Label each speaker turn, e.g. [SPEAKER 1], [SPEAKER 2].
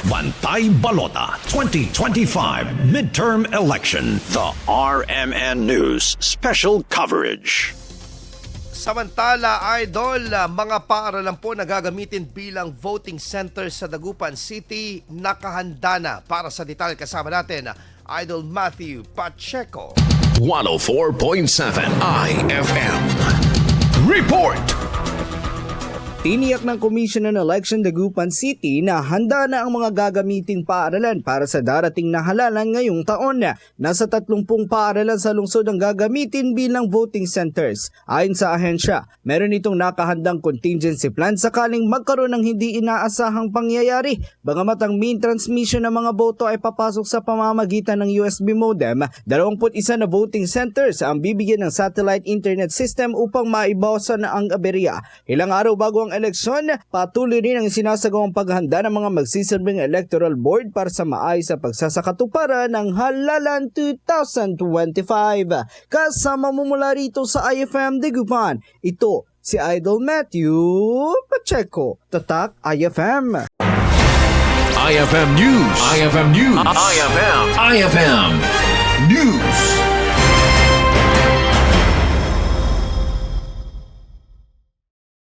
[SPEAKER 1] Bantay Balota 2025 Midterm Election. The RMN News Special Coverage.
[SPEAKER 2] Samantala, Idol, mga paaralan po na gagamitin bilang voting center sa Dagupan City, nakahanda na. Para sa detalye kasama natin, Idol Matthew Pacheco.
[SPEAKER 1] 104.7 IFM. Report!
[SPEAKER 3] Tiniyak ng Commission on Election Dagupan City na handa na ang mga gagamiting paaralan para sa darating na halalan ngayong taon. Nasa 30 paaralan sa lungsod ang gagamitin bilang voting centers. Ayon sa ahensya, meron itong nakahandang contingency plan sakaling magkaroon ng hindi inaasahang pangyayari. Bagamat ang main transmission ng mga boto ay papasok sa pamamagitan ng USB modem, 21 na voting centers ang bibigyan ng satellite internet system upang maibawasan ang aberya. Ilang araw bago ang eleksyon, patuloy rin ang sinasagawang paghanda ng mga magsisilbing electoral board para sa maayos sa pagsasakatuparan ng halalan 2025. Kasama mo mula rito sa IFM Dagupan, ito si Idol Matthew Pacheco, Tatak IFM.
[SPEAKER 1] IFM News. IFM News. IFM News.